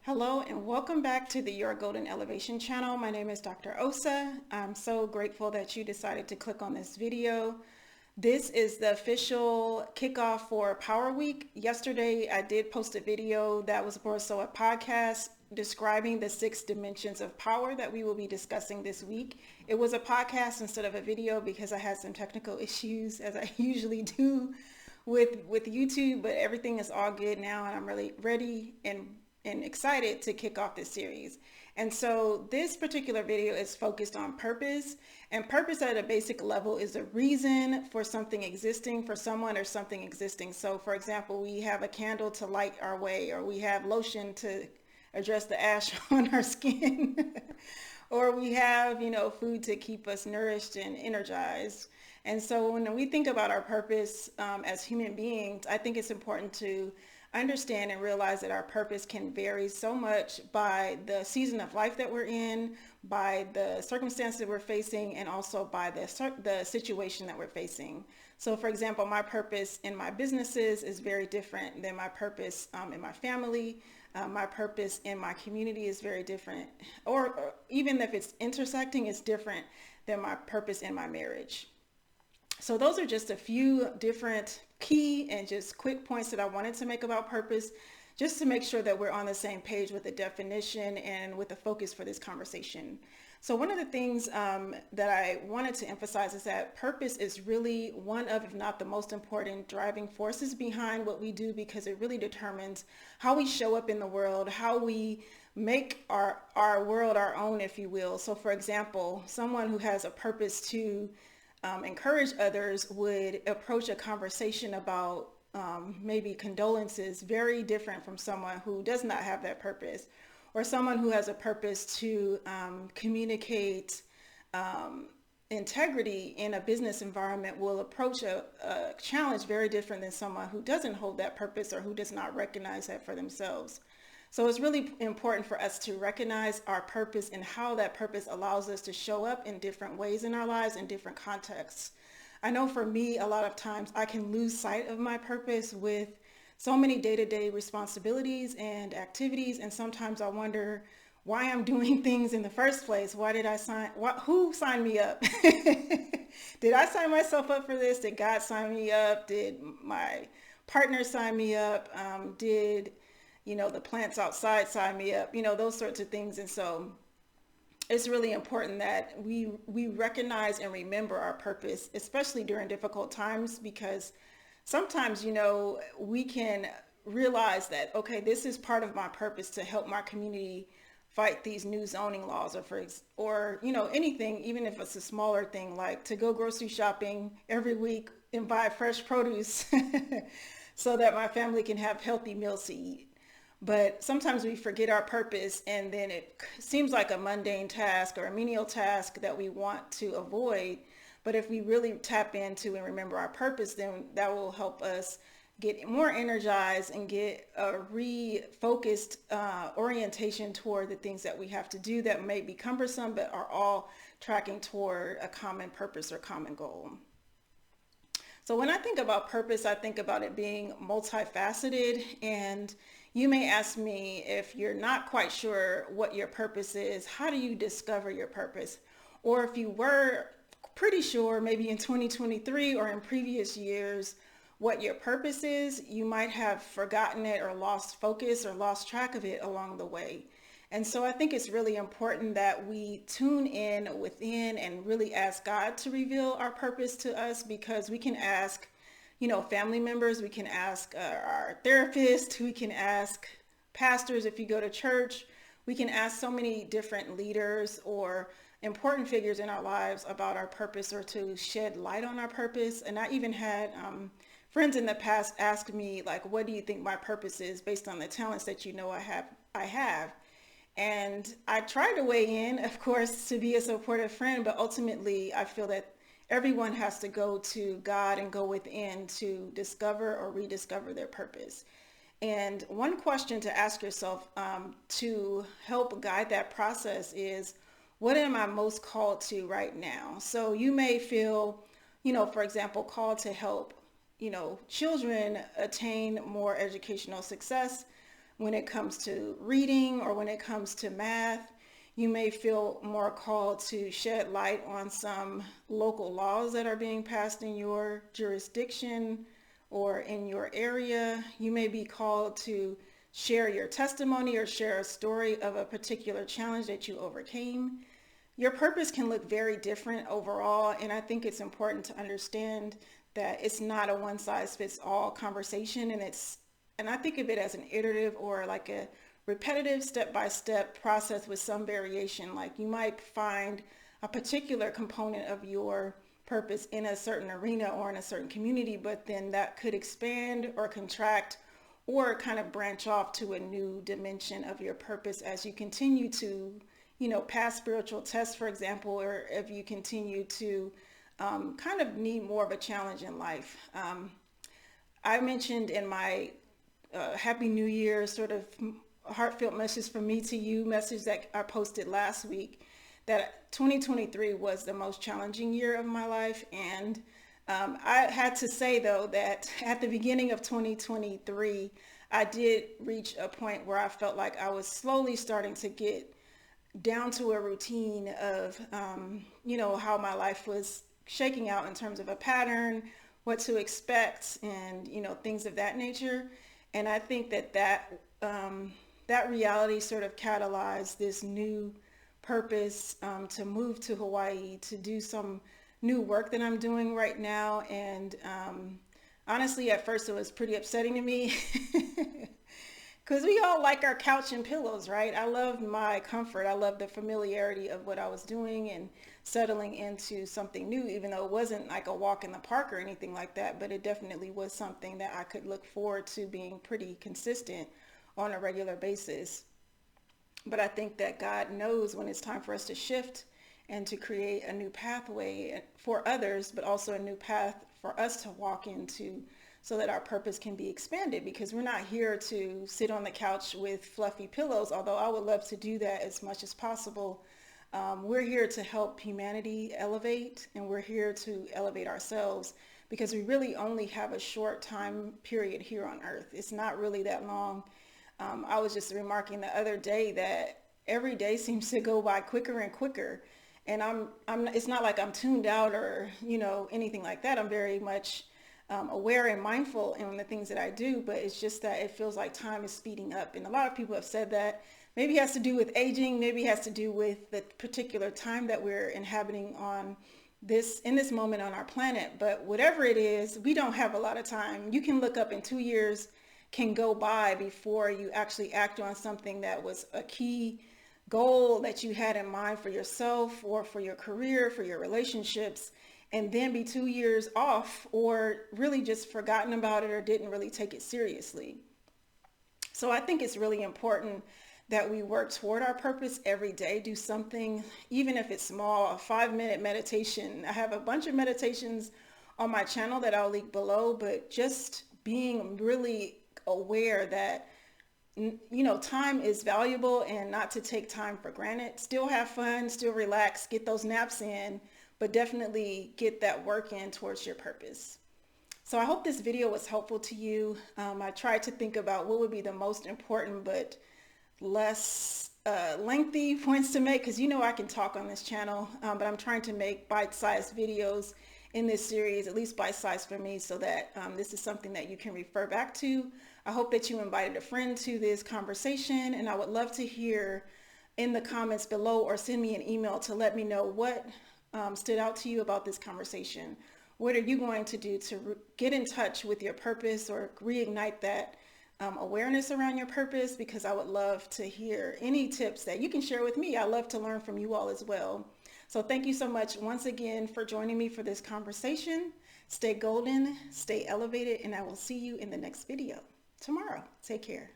Hello and welcome back to the Your Golden Elevation channel. My name is Dr. Osa. I'm so grateful that you decided to click on this video. This is the official kickoff for Power Week. Yesterday, I did post a video that was more so a podcast describing the 6 dimensions of power that we will be discussing this week. It was a podcast instead of a video because I had some technical issues, as I usually do with YouTube, but everything is all good now and I'm really ready and excited to kick off this series. And so this particular video is focused on purpose, and purpose at a basic level is a reason for something existing, for someone or something existing. So for example, we have a candle to light our way, or we have lotion to address the ash on our skin, or we have, food to keep us nourished and energized. And so when we think about our purpose as human beings, I think it's important to understand and realize that our purpose can vary so much by the season of life that we're in, by the circumstances that we're facing, and also by the situation that we're facing. So for example, my purpose in my businesses is very different than my purpose in my family. My purpose in my community is very different, or even if it's intersecting, it's different than my purpose in my marriage. So those are just a few different key and just quick points that I wanted to make about purpose, just to make sure that we're on the same page with the definition and with the focus for this conversation. So one of the things that I wanted to emphasize is that purpose is really one of, if not the most important driving forces behind what we do, because it really determines how we show up in the world, how we make our world our own, if you will. So for example, someone who has a purpose to encourage others would approach a conversation about maybe condolences very different from someone who does not have that purpose, or someone who has a purpose to communicate integrity in a business environment will approach a challenge very different than someone who doesn't hold that purpose or who does not recognize that for themselves. So it's really important for us to recognize our purpose and how that purpose allows us to show up in different ways in our lives, in different contexts. I know for me, a lot of times I can lose sight of my purpose with so many day-to-day responsibilities and activities. And sometimes I wonder why I'm doing things in the first place. Why did I who signed me up? Did I sign myself up for this? Did God sign me up? Did my partner sign me up? Did the plants outside sign me up, those sorts of things. And so it's really important that we recognize and remember our purpose, especially during difficult times, because sometimes, we can realize that, okay, this is part of my purpose to help my community fight these new zoning laws, or anything, even if it's a smaller thing, like to go grocery shopping every week and buy fresh produce so that my family can have healthy meals to eat. But sometimes we forget our purpose, and then it seems like a mundane task or a menial task that we want to avoid. But if we really tap into and remember our purpose, then that will help us get more energized and get a refocused orientation toward the things that we have to do that may be cumbersome, but are all tracking toward a common purpose or common goal. So when I think about purpose, I think about it being multifaceted. And you may ask me, if you're not quite sure what your purpose is, how do you discover your purpose? Or if you were pretty sure, maybe in 2023 or in previous years, what your purpose is, you might have forgotten it or lost focus or lost track of it along the way. And so I think it's really important that we tune in within and really ask God to reveal our purpose to us, because we can ask, family members, we can ask our therapist, we can ask pastors if you go to church, we can ask so many different leaders or important figures in our lives about our purpose, or to shed light on our purpose. And I even had friends in the past ask me, like, what do you think my purpose is based on the talents that I have? And I tried to weigh in, of course, to be a supportive friend, but ultimately I feel that everyone has to go to God and go within to discover or rediscover their purpose. And one question to ask yourself to help guide that process is, what am I most called to right now? So you may feel, for example, called to help, children attain more educational success. when it comes to reading or when it comes to math. You may feel more called to shed light on some local laws that are being passed in your jurisdiction or in your area. You may be called to share your testimony or share a story of a particular challenge that you overcame. Your purpose can look very different overall, and I think it's important to understand that it's not a one-size-fits-all conversation, and I think of it as an iterative or like a repetitive step-by-step process with some variation. Like you might find a particular component of your purpose in a certain arena or in a certain community, but then that could expand or contract or kind of branch off to a new dimension of your purpose as you continue to, pass spiritual tests, for example, or if you continue to kind of need more of a challenge in life. I mentioned in my Happy New Year sort of heartfelt message from me to you message that I posted last week that 2023 was the most challenging year of my life. And I had to say, though, that at the beginning of 2023, I did reach a point where I felt like I was slowly starting to get down to a routine of, how my life was shaking out in terms of a pattern, what to expect, and, things of that nature. And I think that reality sort of catalyzed this new purpose to move to Hawaii, to do some new work that I'm doing right now. And honestly, at first it was pretty upsetting to me because we all like our couch and pillows, right? I love my comfort. I love the familiarity of what I was doing and settling into something new, even though it wasn't like a walk in the park or anything like that, but it definitely was something that I could look forward to being pretty consistent on a regular basis. But I think that God knows when it's time for us to shift and to create a new pathway for others, but also a new path for us to walk into so that our purpose can be expanded, because we're not here to sit on the couch with fluffy pillows, although I would love to do that as much as possible. We're here to help humanity elevate, and we're here to elevate ourselves because we really only have a short time period here on earth. It's not really that long. I was just remarking the other day that every day seems to go by quicker and quicker. And it's not like I'm tuned out or, anything like that. I'm very much aware and mindful in the things that I do, but it's just that it feels like time is speeding up. And a lot of people have said that maybe it has to do with aging, maybe it has to do with the particular time that we're inhabiting in this moment on our planet. But whatever it is, we don't have a lot of time. You can look up in 2 years can go by before you actually act on something that was a key goal that you had in mind for yourself or for your career, for your relationships, and then be 2 years off or really just forgotten about it or didn't really take it seriously. So I think it's really important that we work toward our purpose every day, do something, even if it's small, a 5-minute meditation. I have a bunch of meditations on my channel that I'll link below, but just being really aware that time is valuable and not to take time for granted. Still have fun, still relax, get those naps in, but definitely get that work in towards your purpose. So I hope this video was helpful to you. I tried to think about what would be the most important but less lengthy points to make, because I can talk on this channel, but I'm trying to make bite-sized videos in this series, at least bite-sized for me, so that this is something that you can refer back to. I hope that you invited a friend to this conversation, and I would love to hear in the comments below or send me an email to let me know what stood out to you about this conversation. What are you going to do to get in touch with your purpose or reignite that awareness around your purpose? Because I would love to hear any tips that you can share with me. I love to learn from you all as well. So thank you so much once again for joining me for this conversation. Stay golden, stay elevated, and I will see you in the next video tomorrow. Take care.